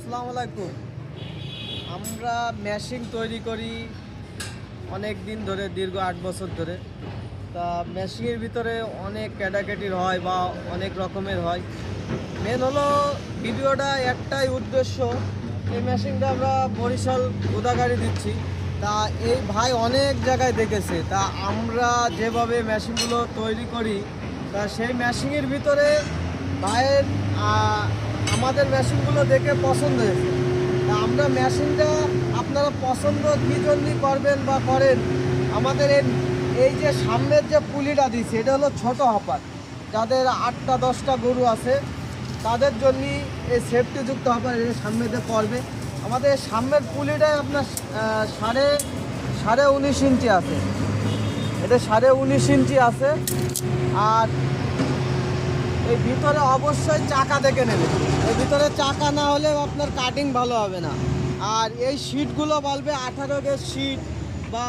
আসসালামু আলাইকুম। আমরা মেশিন তৈরি করি অনেক দিন ধরে, দীর্ঘ 8 বছর ধরে। তা মেশিনের ভিতরে অনেক ক্যাটাগরির হয় বা অনেক রকমের হয়। মেন হলো ভিডিওটা একটাই উদ্দেশ্য, এই মেশিনটা আমরা বরিশাল গোদাগাড়ি দিচ্ছি। তা এই ভাই অনেক জায়গায় দেখেছে, তা আমরা যেভাবে মেশিনগুলো তৈরি করি তা সেই মেশিনের ভিতরে ভাইয়ের আমাদের মেশিনগুলো দেখে পছন্দ হয়েছে। তা আমরা মেশিনটা আপনারা পছন্দ কী জন্য করবেন বা করেন, আমাদের এই যে সামনের যে পুলিটা দিচ্ছে এটা হলো ছোট হপার, যাদের 8টা 10টা গরু আছে তাদের জন্যই এই সেফটিযুক্ত হপার এর সামনে দিয়ে পড়বে। আমাদের সামনের পুলিটাই আপনার সাড়ে 19 ইঞ্চি আছে, এটা 19.5 ইঞ্চি আছে। আর এই ভিতরে অবশ্যই চাকা দেখে নেবে, এই ভিতরে চাকা না হলে আপনার কাটিং ভালো হবে না। আর এই শিটগুলো বলবে 18 গেজ শিট বা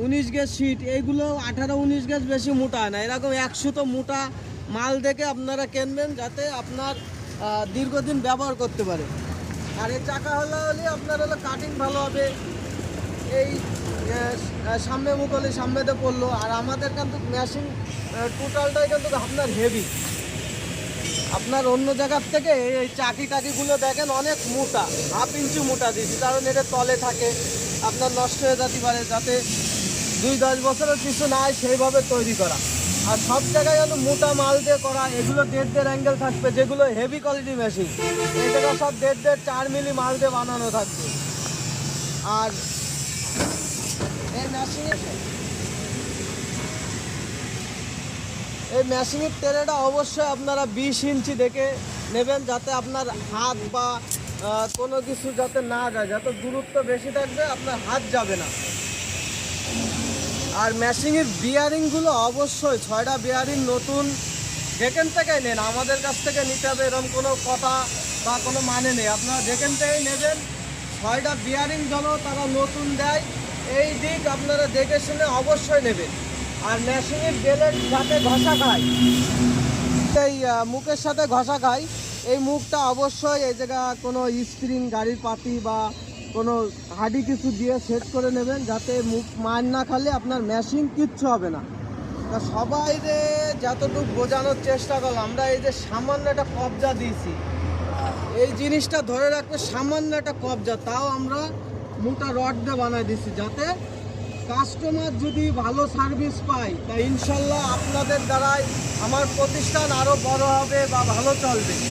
19 গেজ শিট, এইগুলো 18-19 গেজ বেশি মোটা হয় না, এরকম 100 তো মোটা মাল দেখে আপনারা কিনবেন যাতে আপনার দীর্ঘদিন ব্যবহার করতে পারে। আর এই চাকা হলে আপনার হলো কাটিং ভালো হবে। এই সামনে মুখ হলে সামনেতে পড়লো। আর আমাদের কিন্তু মেশিন টোটালটাই কিন্তু আপনার হেভি, আপনার অন্য জায়গার থেকে এই টাকিগুলো দেখেন অনেক মোটা, 1/2 ইঞ্চি মোটা দিচ্ছি, কারণ এটা তলে থাকে, আপনার নষ্ট হয়ে যেতে পারে, যাতে 2-10 বছরের কিছু না হয় সেইভাবে তৈরি করা। আর সব জায়গায় হলো মোটা মাল দিয়ে করা, এগুলো 1.5 অ্যাঙ্গেল থাকবে, যেগুলো হেভি কোয়ালিটি মেশিন এই জায়গা সব 1.5-4 মিলি মাল দিয়ে বানানো থাকবে। আর এই মেশিনের তেলেটা অবশ্যই আপনারা 20 ইঞ্চি দেখে নেবেন, যাতে আপনার হাত বা কোনো কিছু যাতে না যায়, যাতে দূরত্ব বেশি থাকবে, আপনার হাত যাবে না। আর মেশিনের বিয়ারিংগুলো অবশ্যই 6টা বিয়ারিং নতুন, যেখান থেকে নেন আমাদের কাছ থেকে নিতে হবে এরকম কোনো কথা বা কোনো মানে নেই, আপনারা যেখান থেকেই নেবেন 6টা বিয়ারিং যেন তারা নতুন দেয়, এই দিক আপনারা দেখে শুনে অবশ্যই নেবেন। আর মেশিনের বেলের সাথে ঘষা খায়, এই মুখের সাথে ঘষা খায়, এই মুখটা অবশ্যই এই জায়গা কোনো স্প্রিং গাড়ির পাতি বা কোনো হাডি কিছু দিয়ে সেট করে নেবেন, যাতে মুখ মার না খালে আপনার মেশিন কিচ্ছু হবে না। তা সবাই যে যতটুকু বোঝানোর চেষ্টা করলাম, আমরা এই যে সামান্য একটা কবজা দিয়েছি, এই জিনিসটা ধরে রাখতে সামান্য একটা কবজা, তাও আমরা মোটা রড দিয়ে বানাই দিচ্ছি, যাতে কাস্টমার যদি ভালো সার্ভিস পায় তা ইনশাল্লাহ আপনাদের দ্বারাই আমার প্রতিষ্ঠান আরও বড় হবে বা ভালো চলবে।